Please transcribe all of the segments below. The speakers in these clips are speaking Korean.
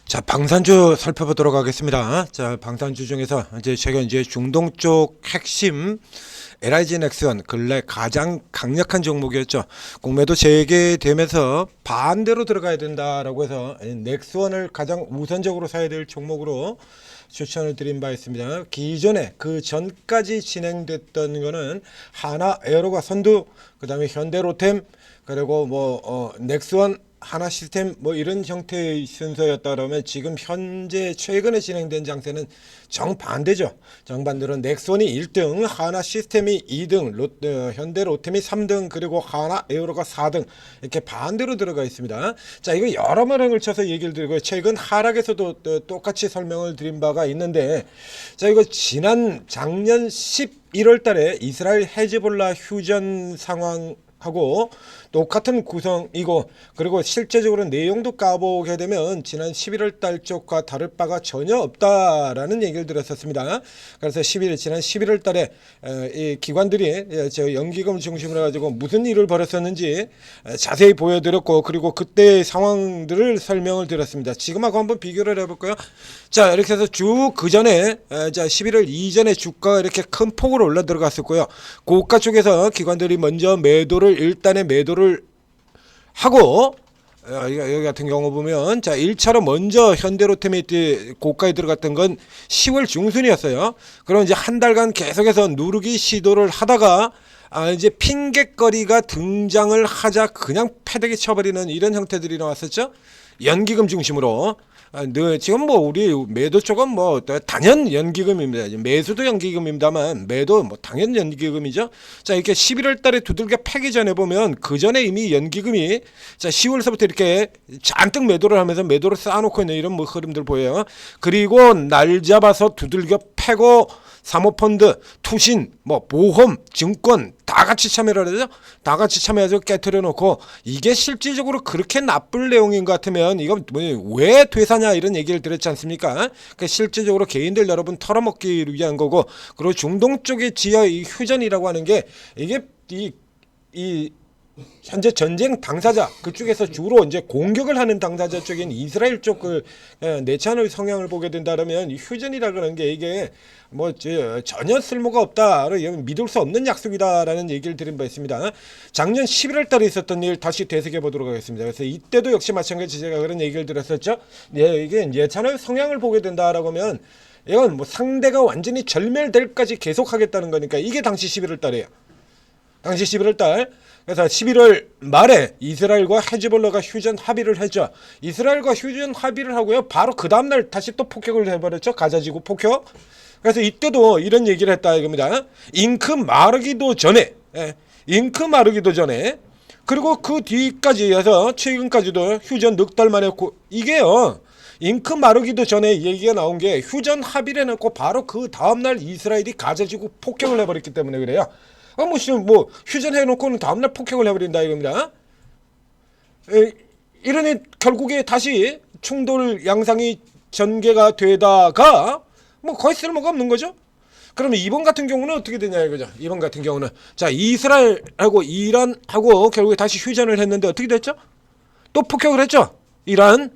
자, 방산주 살펴보도록 하겠습니다. 자, 방산주 중에서 최근 중동 쪽 핵심 LIG 넥스원 근래 가장 강력한 종목이었죠. 공매도 재개되면서 반대로 들어가야 된다라고 해서 넥스원을 가장 우선적으로 사야 될 종목으로 추천을 드린 바 있습니다. 기존에 그 전까지 진행됐던 거는 하나 에어로가 선두, 그다음에 현대로템, 그리고 넥스원, 하나 시스템 이런 형태의 순서였다면 지금 현재 최근에 진행된 장세는 정반대죠. 정반대로 넥슨이 1등, 하나 시스템이 2등, 현대 로템이 3등, 그리고 하나 에어로가 4등 이렇게 반대로 들어가 있습니다. 자, 이거 여러 번을 걸쳐서 얘기를 드리고요. 최근 하락에서도 똑같이 설명을 드린 바가 있는데, 자, 이거 작년 11월 달에 이스라엘 헤즈볼라 휴전 상황하고 똑같은 구성이고, 그리고 실제적으로 내용도 까보게 되면 지난 11월 달 쪽과 다를 바가 전혀 없다라는 얘기를 들었었습니다. 그래서 지난 11월 달에 이 기관들이 저 연기금을 중심으로 해가지고 무슨 일을 벌였었는지 자세히 보여드렸고, 그리고 그때의 상황들을 설명을 드렸습니다. 지금하고 한번 비교를 해볼까요? 자, 이렇게 해서 쭉 그 전에 11월 이전에 주가가 이렇게 큰 폭으로 올라 들어갔었고요. 고가 쪽에서 기관들이 먼저 일단의 매도를 하고, 여기 같은 경우 보면, 자, 1차로 먼저 현대로템이 고가에 들어갔던 건 10월 중순이었어요. 그럼 이제 한 달간 계속해서 누르기 시도를 하다가 이제 핑곗거리가 등장을 하자 그냥 패대기 쳐버리는 이런 형태들이 나왔었죠. 연기금 중심으로. 지금 우리 매도 쪽은 단연 연기금입니다. 매수도 연기금입니다만 매도 당연 연기금이죠. 자, 이렇게 11월 달에 두들겨 패기 전에 보면 그 전에 이미 연기금이 10월서부터 이렇게 잔뜩 매도를 하면서 매도를 쌓아놓고 있는 이런 흐름들 보여요. 그리고 날 잡아서 두들겨 패고 사모펀드, 투신, 보험, 증권 다 같이 참여를 하죠. 다 같이 참여해서 깨트려 놓고, 이게 실질적으로 그렇게 나쁠 내용인 것 같으면 이건 왜 퇴사냐 이런 얘기를 드렸지 않습니까? 그러니까 실질적으로 개인들 여러분 털어먹기 위한 거고, 그리고 중동 쪽의 지하의 휴전이라고 하는 게 이게 이 현재 전쟁 당사자 그쪽에서 주로 이제 공격을 하는 당사자 쪽인 이스라엘 쪽을 내찬의 성향을 보게 된다면, 이 휴전이라고 하는 게 이게 전혀 쓸모가 없다, 믿을 수 없는 약속이다라는 얘기를 드린 바 있습니다. 작년 11월 달에 있었던 일 다시 되새겨 보도록 하겠습니다. 그래서 이때도 역시 마찬가지 제가 그런 얘기를 드렸었죠. 이게 예찬의 성향을 보게 된다라고 하면 이건 상대가 완전히 절멸될까지 계속하겠다는 거니까, 이게 당시 11월 달이에요. 당시 11월 달. 그래서 11월 말에 이스라엘과 헤즈볼라가 휴전 합의를 했죠. 이스라엘과 휴전 합의를 하고요. 바로 그 다음날 다시 또 폭격을 해버렸죠. 가자지구 폭격. 그래서 이때도 이런 얘기를 했다 이겁니다. 잉크 마르기도 전에, 그리고 그 뒤까지 해서 최근까지도 휴전 넉 달 만에 이게요. 잉크 마르기도 전에 얘기가 나온 게 휴전 합의를 해놓고 바로 그 다음날 이스라엘이 가자지구 폭격을 해버렸기 때문에 그래요. 휴전해놓고는 다음날 폭격을 해버린다 이겁니다. 이러니 결국에 다시 충돌 양상이 전개가 되다가 거의 쓸모가 없는 거죠. 그러면 이번 같은 경우는 어떻게 되냐 이거죠. 이번 같은 경우는 자, 이스라엘하고 이란하고 결국에 다시 휴전을 했는데 어떻게 됐죠? 또 폭격을 했죠. 이란.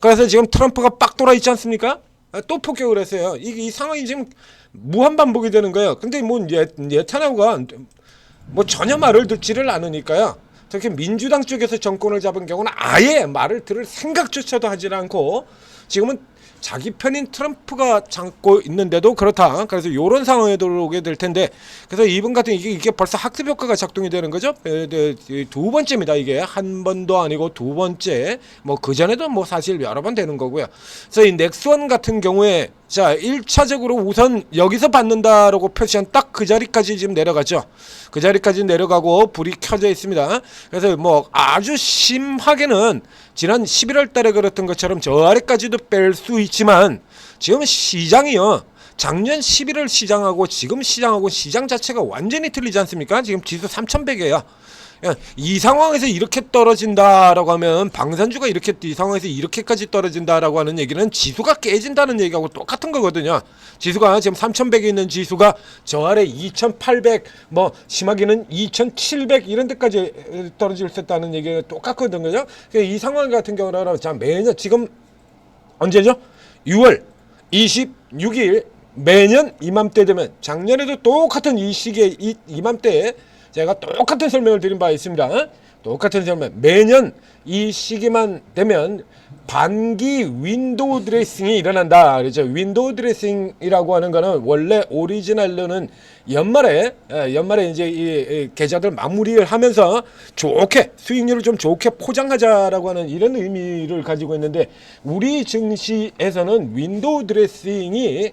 그래서 지금 트럼프가 빡 돌아 있지 않습니까? 또 폭격을 했어요. 이 상황이 지금 무한반복이 되는 거예요. 근데 네타냐후가 전혀 말을 듣지를 않으니까요. 특히 민주당 쪽에서 정권을 잡은 경우는 아예 말을 들을 생각조차도 하지 않고, 지금은 자기 편인 트럼프가 잡고 있는데도 그렇다. 그래서 이런 상황에 들어오게 될 텐데, 그래서 이번 같은 이게 벌써 학습 효과가 작동이 되는 거죠. 두 번째입니다. 이게 한 번도 아니고 두 번째. 그 전에도 사실 여러 번 되는 거고요. 그래서 이 넥스원 같은 경우에 자, 1차적으로 우선 여기서 받는다라고 표시한 딱 그 자리까지 지금 내려가죠. 그 자리까지 내려가고 불이 켜져 있습니다. 그래서 아주 심하게는 지난 11월 달에 그랬던 것처럼 저 아래까지도 뺄 수 있지만, 지금 시장이요. 작년 11월 시장하고 지금 시장하고 시장 자체가 완전히 틀리지 않습니까? 지금 지수 3100이에요. 이 상황에서 이렇게 떨어진다라고 하면, 방산주가 이 상황에서 이렇게까지 떨어진다라고 하는 얘기는 지수가 깨진다는 얘기하고 똑같은 거거든요. 지수가 지금 3100에 있는 지수가 저 아래 2800, 심하게는 2700 이런 데까지 떨어질 수 있다는 얘기가 똑같거든요. 이 상황 같은 경우는 자, 매년 지금 언제죠? 6월 26일 매년 이맘때 되면 작년에도 똑같은 이 시기에 이맘때에 제가 똑같은 설명을 드린 바 있습니다. 똑같은 설명. 매년 이 시기만 되면 반기 윈도우 드레싱이 일어난다. 그렇죠. 윈도우 드레싱이라고 하는 거는 원래 오리지널로는 연말에 이제 이 계좌들 마무리를 하면서 좋게 수익률을 좀 좋게 포장하자라고 하는 이런 의미를 가지고 있는데, 우리 증시에서는 윈도우 드레싱이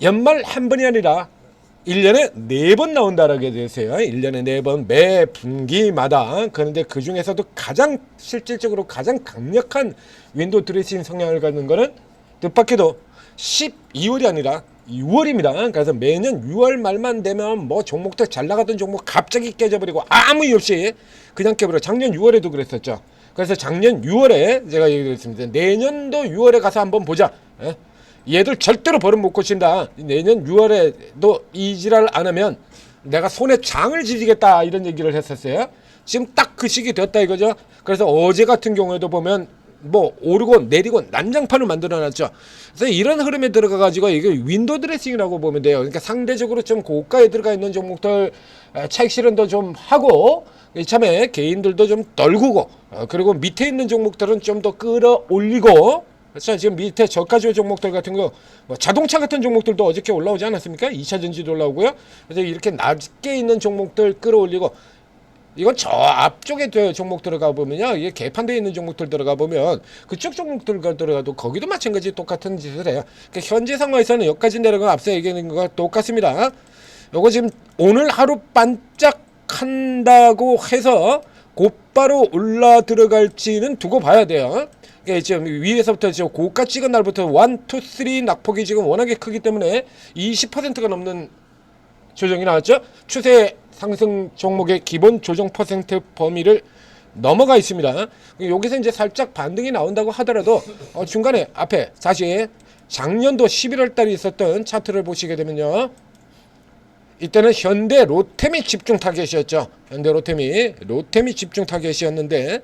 연말 한 번이 아니라 1년에 4번 나온다라고 되세요. 1년에 4번 매 분기마다. 그런데 그 중에서도 가장 실질적으로 가장 강력한 윈도우 드레싱 성향을 갖는 거는 뜻밖에도 12월이 아니라 6월입니다. 그래서 매년 6월 말만 되면 뭐 종목들 잘 나가던 종목 갑자기 깨져버리고 아무 이유 없이 그냥 깨버려. 작년 6월에도 그랬었죠. 그래서 작년 6월에 제가 얘기했습니다. 내년도 6월에 가서 한번 보자. 얘들 절대로 버릇 못 고친다. 내년 6월에도 이 지랄 안 하면 내가 손에 장을 지지겠다, 이런 얘기를 했었어요. 지금 딱 그 시기 됐다 이거죠. 그래서 어제 같은 경우에도 보면 뭐 오르고 내리고 난장판을 만들어 놨죠. 그래서 이런 흐름에 들어가 가지고 이게 윈도우 드레싱이라고 보면 돼요. 그러니까 상대적으로 좀 고가에 들어가 있는 종목들 차익 실현도 좀 하고, 이참에 개인들도 좀 덜구고, 그리고 밑에 있는 종목들은 좀 더 끌어올리고. 그렇죠. 지금 밑에 저가지호 종목들 같은 거, 뭐 자동차 같은 종목들도 어저께 올라오지 않았습니까? 2차 전지도 올라오고요. 그래서 이렇게 낮게 있는 종목들 끌어올리고, 이건 저 앞쪽에 종목 들어가 보면요, 이게 개판되어 있는 종목들 들어가 보면 그쪽 종목들 들어가도 거기도 마찬가지 똑같은 짓을 해요. 그러니까 현재 상황에서는 여기까지 내려가 앞서 얘기하는 거가 똑같습니다. 요거 지금 오늘 하루 반짝한다고 해서 곧바로 올라 들어갈지는 두고 봐야 돼요. 지금 위에서부터 지금 고가 찍은 날부터 1, 2, 3 낙폭이 지금 워낙에 크기 때문에 20%가 넘는 조정이 나왔죠. 추세 상승 종목의 기본 조정 퍼센트 범위를 넘어가 있습니다. 여기서 이제 살짝 반등이 나온다고 하더라도 중간에 앞에 다시 작년도 11월 달에 있었던 차트를 보시게 되면요, 이때는 현대 로템이 집중 타겟이었죠. 현대 로템이 집중 타겟이었는데,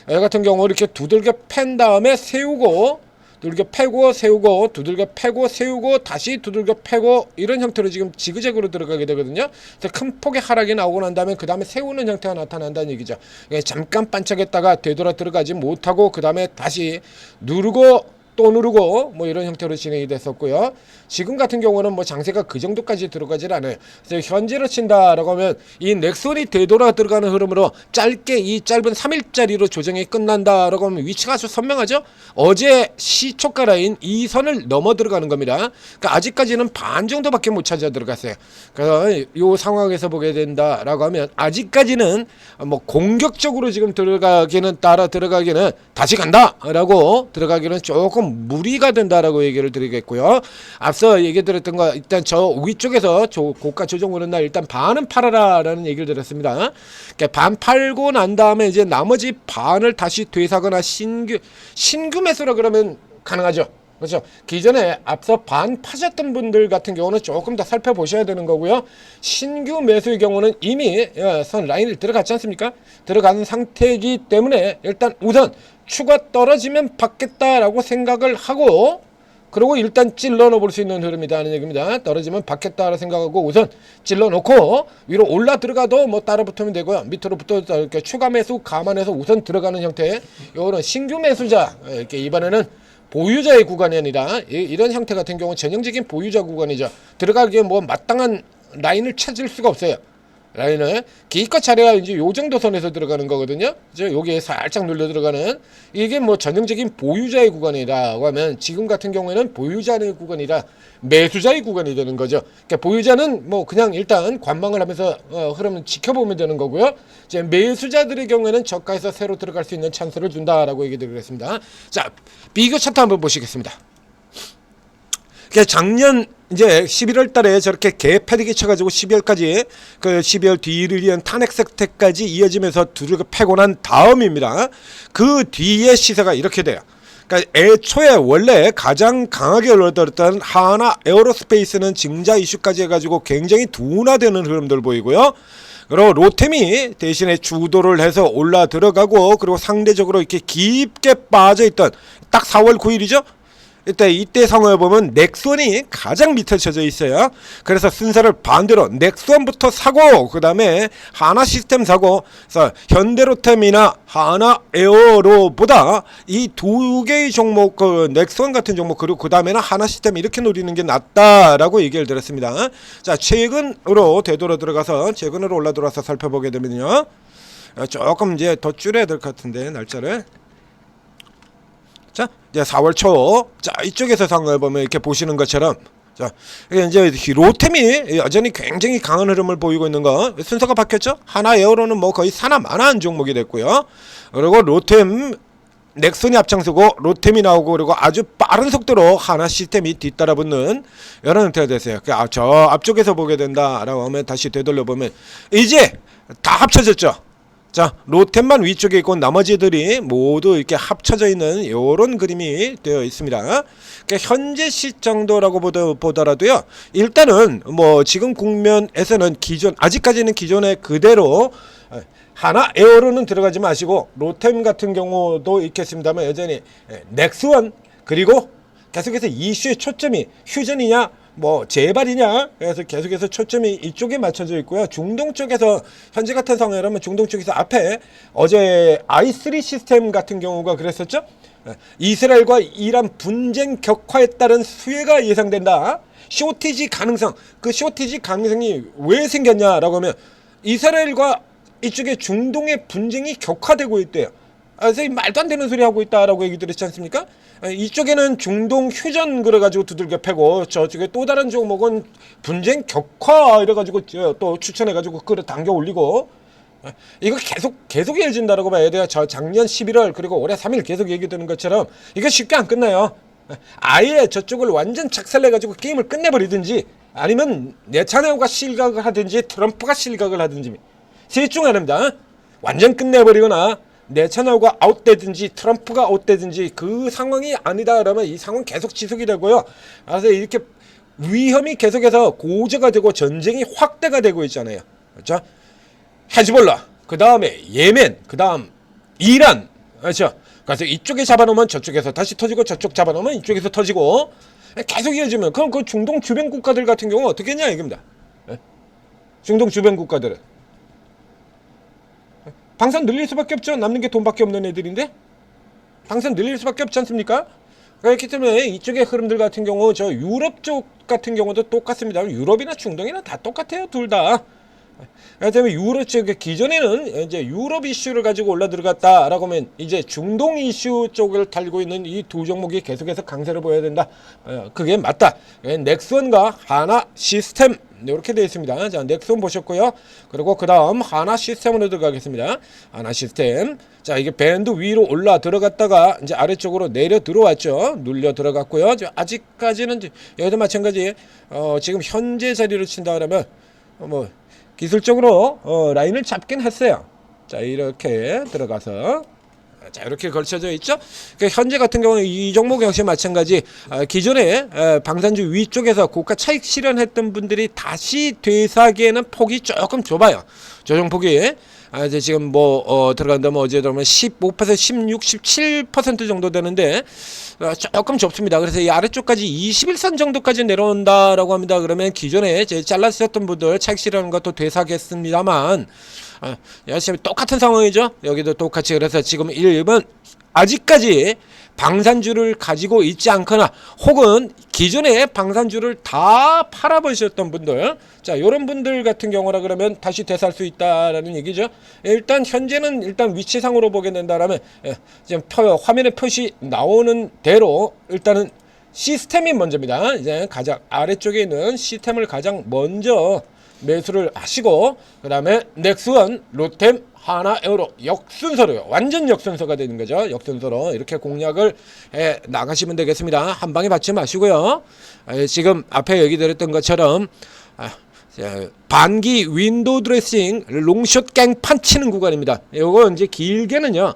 여기 같은 경우 이렇게 두들겨 팬 다음에 세우고, 두들겨 패고 세우고, 두들겨 패고 세우고, 다시 두들겨 패고, 이런 형태로 지금 지그재그로 들어가게 되거든요. 그래서 큰 폭의 하락이 나오고 난 다음에 그 다음에 세우는 형태가 나타난다는 얘기죠. 잠깐 반짝했다가 되돌아 들어가지 못하고 그 다음에 다시 누르고 또 누르고 뭐 이런 형태로 진행이 됐었고요. 지금 같은 경우는 뭐 장세가 그 정도까지 들어가질 않아요. 그래서 현재로 친다라고 하면 이 넥슨이 되돌아 들어가는 흐름으로 짧게 이 짧은 3일짜리로 조정이 끝난다라고 하면 위치가 아주 선명하죠. 어제 시초가 라인 이 선을 넘어 들어가는 겁니다. 그러니까 아직까지는 반 정도밖에 못 찾아 들어갔어요. 그래서 이 상황에서 보게 된다라고 하면 아직까지는 뭐 공격적으로 지금 들어가기는 따라 들어가기는 다시 간다라고 들어가기는 조금 무리가 된다라고 얘기를 드리겠고요. 앞서 얘기 드렸던 거 일단 저 위쪽에서 고가 조정 오는 날 일단 반은 팔아라라는 얘기를 드렸습니다. 그러니까 반 팔고 난 다음에 이제 나머지 반을 다시 되사거나 신규 매수라 그러면 가능하죠. 그렇죠. 기존에 앞서 반 파셨던 분들 같은 경우는 조금 더 살펴보셔야 되는 거고요. 신규 매수의 경우는 이미 선 라인을 들어갔지 않습니까? 들어가는 상태이기 때문에 일단 우선 추가 떨어지면 받겠다라고 생각을 하고, 그리고 일단 찔러 넣어볼 수 있는 흐름이라는 얘기입니다. 떨어지면 받겠다라고 생각하고 우선 찔러 놓고 위로 올라 들어가도 뭐 따라 붙으면 되고요. 밑으로 붙어 이렇게 추가 매수 감안해서 우선 들어가는 형태. 요거는 신규 매수자, 이렇게 이번에는 보유자의 구간이 아니라 이런 형태 같은 경우는 전형적인 보유자 구간이죠. 들어가기에 뭐 마땅한 라인을 찾을 수가 없어요. 라인을 기껏 잘해야 이제 요 정도 선에서 들어가는 거거든요. 이제 여기에 살짝 눌러 들어가는 이게 뭐 전형적인 보유자의 구간이라고 하면 지금 같은 경우에는 보유자의 구간이라 매수자의 구간이 되는 거죠. 그러니까 보유자는 뭐 그냥 일단 관망을 하면서 흐름을 지켜보면 되는 거고요. 이제 매수자들의 경우에는 저가에서 새로 들어갈 수 있는 찬스를 준다라고 얘기 드리겠습니다. 자, 비교 차트 한번 보시겠습니다. 그러니까 작년 이제 11월 달에 저렇게 개패대기 쳐가지고 12월까지 그 12월 뒤를 이은 탄핵 사태까지 이어지면서 두들겨 패고 난 다음입니다. 그 뒤에 시세가 이렇게 돼요. 그러니까 애초에 원래 가장 강하게 올라들었던 하나 에어로스페이스는 증자 이슈까지 해가지고 굉장히 둔화되는 흐름들 보이고요. 그리고 로템이 대신에 주도를 해서 올라 들어가고, 그리고 상대적으로 이렇게 깊게 빠져있던 딱 4월 9일이죠. 이때 상황을 보면 넥슨이 가장 밑에 쳐져 있어요. 그래서 순서를 반대로 넥슨부터 사고, 그 다음에 하나 시스템 사고, 그래서 현대로템이나 하나 에어로보다 이 두 개의 종목, 그 넥슨 같은 종목, 그리고 그 다음에는 하나 시스템 이렇게 노리는 게 낫다라고 얘기를 들었습니다. 자, 최근으로 되돌아 들어가서 최근으로 올라 들어와서 살펴보게 되면요, 조금 이제 더 줄여야 될 것 같은데 날짜를. 자, 이제 4월 초, 자, 이쪽에서 상황을 보면 이렇게 보시는 것처럼, 자, 이제 로템이 여전히 굉장히 강한 흐름을 보이고 있는 거, 순서가 바뀌었죠? 하나 에어로는 뭐 거의 사나마나한 종목이 됐고요. 그리고 로템, 넥슨이 앞장서고 로템이 나오고, 그리고 아주 빠른 속도로 하나 시스템이 뒤따라붙는 이런 형태가 됐어요. 저 앞쪽에서 보게 된다라고 하면 다시 되돌려 보면 이제 다 합쳐졌죠. 자, 로템만 위쪽에 있고 나머지들이 모두 이렇게 합쳐져 있는 이런 그림이 되어 있습니다. 그러니까 현재 시 정도라고 보더라도요, 일단은 뭐 지금 국면에서는 아직까지는 기존에 그대로 하나 에어로는 들어가지 마시고, 로템 같은 경우도 있겠습니다만 여전히 넥스원, 그리고 계속해서 이슈의 초점이 휴전이냐 뭐 재발이냐, 그래서 계속해서 초점이 이쪽에 맞춰져 있고요. 중동 쪽에서 현재 같은 상황이라면 중동 쪽에서 앞에 어제 i3 시스템 같은 경우가 그랬었죠. 이스라엘과 이란 분쟁 격화에 따른 수혜가 예상된다. 쇼티지 가능성, 그 쇼티지 가능성이 왜 생겼냐라고 하면 이스라엘과 이쪽에 중동의 분쟁이 격화되고 있대요. 그래서 말도 안 되는 소리 하고 있다라고 얘기 들었지 않습니까? 이쪽에는 중동 휴전 그래가지고 두들겨 패고, 저쪽에 또 다른 종목은 분쟁 격화 이래가지고 또 추천해가지고 그걸 당겨 올리고, 이거 계속 이어진다라고 봐야 돼요. 저 작년 11월 그리고 올해 3일 계속 얘기되는 것처럼 이거 쉽게 안 끝나요. 아예 저쪽을 완전 착살내가지고 게임을 끝내버리든지, 아니면 네타냐후가 실각을 하든지 트럼프가 실각을 하든지, 셋 중 하나입니다. 완전 끝내버리거나 네타냐후가 아웃되든지 트럼프가 아웃되든지, 그 상황이 아니다 그러면 이 상황 계속 지속이 되고요. 그래서 이렇게 위험이 계속해서 고조가 되고 전쟁이 확대가 되고 있잖아요. 그렇죠? 헤즈볼라, 그 다음에 예멘, 그 다음 이란, 그렇죠? 그래서 이쪽에 잡아놓으면 저쪽에서 다시 터지고, 저쪽 잡아놓으면 이쪽에서 터지고, 계속 이어지면 그럼 그 중동 주변 국가들 같은 경우 어떻게 했냐 이겁니다. 중동 주변 국가들은 방산 늘릴 수밖에 없죠. 남는 게 돈밖에 없는 애들인데 방산 늘릴 수밖에 없지 않습니까? 그렇기 때문에 이쪽의 흐름들 같은 경우, 저 유럽 쪽 같은 경우도 똑같습니다. 유럽이나 중동이나 다 똑같아요, 둘 다. 그렇다면 유럽 쪽에 기존에는 이제 유럽 이슈를 가지고 올라 들어갔다라고 하면 이제 중동 이슈 쪽을 달고 있는 이 두 종목이 계속해서 강세를 보여야 된다. 그게 맞다. 넥슨과 하나 시스템 이렇게 되어 있습니다. 자, 넥슨 보셨고요. 그리고 그 다음 하나 시스템으로 들어가겠습니다. 하나 시스템. 자, 이게 밴드 위로 올라 들어갔다가 이제 아래쪽으로 내려 들어왔죠. 눌려 들어갔고요. 아직까지는 여기도 마찬가지. 지금 현재 자리로 친다 그러면 뭐 기술적으로 라인을 잡긴 했어요. 자, 이렇게 들어가서 자, 이렇게 걸쳐져 있죠. 그러니까 현재 같은 경우는 이 종목 역시 마찬가지. 기존에 방산주 위쪽에서 고가 차익 실현했던 분들이 다시 되사기에는 폭이 조금 좁아요. 조정폭이. 이제 지금 뭐 들어간다면 어제 들어가면 15%, 16, 17% 정도 되는데 조금 좁습니다. 그래서 이 아래쪽까지 21선 정도까지 내려온다라고 합니다. 그러면 기존에 잘랐었던 분들 차익 실현하는 것도 되사겠습니다만, 열심히 똑같은 상황이죠. 여기도 똑같이. 그래서 지금 1번 아직까지 방산주를 가지고 있지 않거나, 혹은 기존에 방산주를 다 팔아버리셨던 분들, 자, 요런 분들 같은 경우라 그러면 다시 되살 수 있다라는 얘기죠. 일단 현재는 일단 위치상으로 보게 된다라면, 지금 화면에 표시 나오는 대로 일단은 시스템이 먼저입니다. 이제 가장 아래쪽에 있는 시스템을 가장 먼저 매수를 하시고, 그 다음에 넥스원, 로템, 하나 에어로 역순서로요. 완전 역순서가 되는 거죠. 역순서로 이렇게 공략을 해 나가시면 되겠습니다. 한 방에 받지 마시고요. 지금 앞에 얘기 드렸던 것처럼 반기 윈도우 드레싱 롱숏 깽판 치는 구간입니다. 요거 이제 길게는요,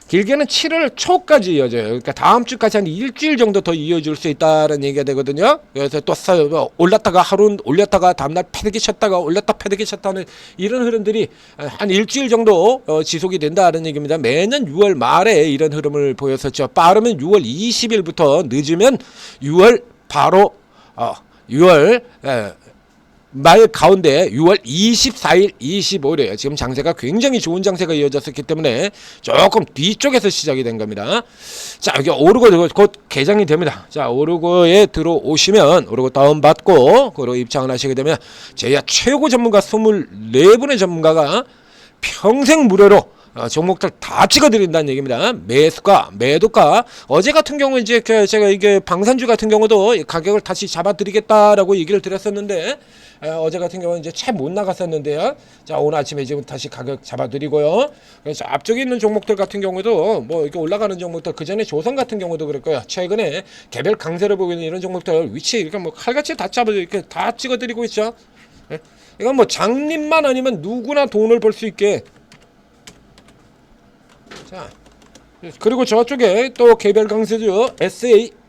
길게는 7월 초까지 이어져요. 그러니까 다음 주까지 한 일주일 정도 더 이어질 수 있다는 얘기가 되거든요. 그래서 또 올랐다가 하루 올렸다가 다음날 패대기 쳤다가 올렸다 패대기 쳤다는 이런 흐름들이 한 일주일 정도 지속이 된다는 얘기입니다. 매년 6월 말에 이런 흐름을 보였었죠. 빠르면 6월 20일부터 늦으면 6월 바로 6월 말 가운데 6월 24일, 25일이에요. 지금 장세가 굉장히 좋은 장세가 이어졌었기 때문에 조금 뒤쪽에서 시작이 된 겁니다. 자, 여기 오르고 곧 개장이 됩니다. 자, 오르고에 들어오시면 오르고 다운받고 그리고 입장을 하시게 되면 제야 최고 전문가 24분의 전문가가 평생 무료로 종목들 다 찍어드린다는 얘기입니다. 매수가, 매도가. 어제 같은 경우 이제 제가 이게 방산주 같은 경우도 가격을 다시 잡아드리겠다라고 얘기를 드렸었는데 어제 같은 경우는 이제 채 못 나갔었는데요. 자, 오늘 아침에 지금 다시 가격 잡아드리고요. 그래서 앞쪽에 있는 종목들 같은 경우도 뭐 이렇게 올라가는 종목들 그 전에 조선 같은 경우도 그랬고요. 최근에 개별 강세를 보고 있는 이런 종목들 위치 이렇게 뭐 칼같이 다 이렇게 다 찍어드리고 있죠. 이건 뭐 장님만 아니면 누구나 돈을 벌 수 있게. 자, 그리고 저쪽에 또 개별 강세주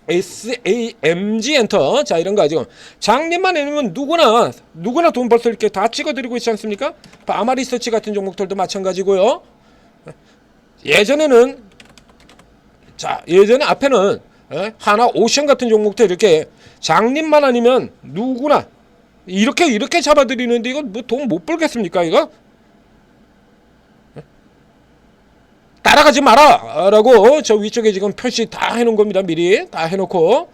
SAMG 엔터. 자, 이런 거 지금 장님만 아니면 누구나 돈 벌 수 있게 다 찍어드리고 있지 않습니까? 아마리서치 같은 종목들도 마찬가지고요. 예전에 앞에는 하나 오션 같은 종목들 이렇게 장님만 아니면 누구나 이렇게 잡아드리는데 이거 뭐 돈 못 벌겠습니까 이거? 따라가지 마라 라고 저 위쪽에 지금 표시 다 해놓은 겁니다. 미리 다 해놓고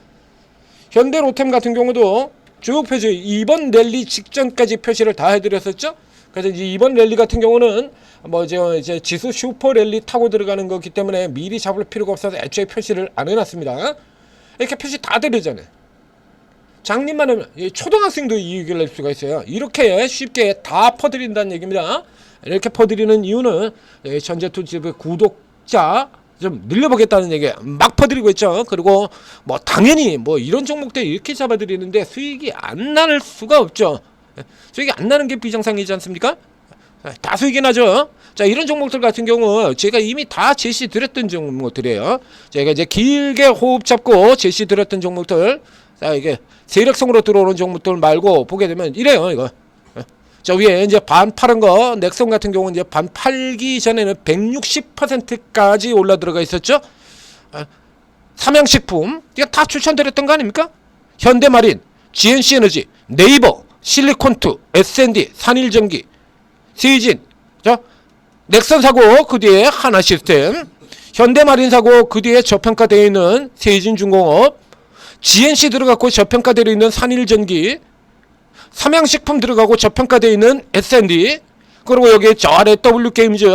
현대로템 같은 경우도 쭉 표시 이번 랠리 직전까지 표시를 다 해드렸었죠. 그래서 이번 랠리 같은 경우는 뭐 이제 지수 슈퍼 랠리 타고 들어가는 거기 때문에 미리 잡을 필요가 없어서 애초에 표시를 안 해놨습니다. 이렇게 표시 다 드리잖아요. 장님만 하면 초등학생도 이익을 낼 수가 있어요. 이렇게 쉽게 다 퍼드린다는 얘기입니다. 이렇게 퍼드리는 이유는 전재투집의 구독자 좀 늘려보겠다는 얘기예요. 막 퍼드리고 있죠. 그리고 뭐 당연히 뭐 이런 종목들 이렇게 잡아드리는데 수익이 안 날 수가 없죠. 수익이 안 나는 게 비정상이지 않습니까? 다 수익이 나죠. 자, 이런 종목들 같은 경우 제가 이미 다 제시 드렸던 종목들이에요. 제가 이제 길게 호흡 잡고 제시 드렸던 종목들. 자, 이게 세력성으로 들어오는 종목들 말고 보게 되면 이래요, 이거. 저 위에 이제 반 파른 거 넥슨 같은 경우는 이제 반 팔기 전에는 160%까지 올라 들어가 있었죠. 삼양식품 이거 다 추천드렸던 거 아닙니까? 현대마린, GNC에너지, 네이버, 실리콘투, S&D, 산일전기, 세이진, 자 넥슨 사고 그 뒤에 하나시스템, 현대마린 사고 그 뒤에 저평가되어 있는 세이진중공업, GNC 들어갔고 저평가되어 있는 산일전기, 삼양식품 들어가고 저평가되어 있는 S&D, 그리고 여기 저 아래 W게임즈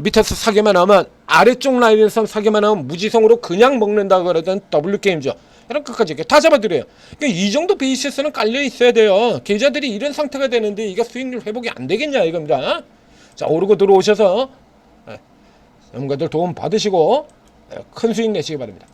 밑에서 사기만 하면 아래쪽 라인에서 사기만 하면 무지성으로 그냥 먹는다 그러던 W게임즈 이런 것까지 이렇게 다 잡아드려요. 그러니까 이 정도 베이시스는 깔려 있어야 돼요. 계좌들이 이런 상태가 되는데 이게 수익률 회복이 안 되겠냐 이겁니다. 자, 오르고 들어오셔서 전문가들 도움 받으시고 큰 수익 내시기 바랍니다.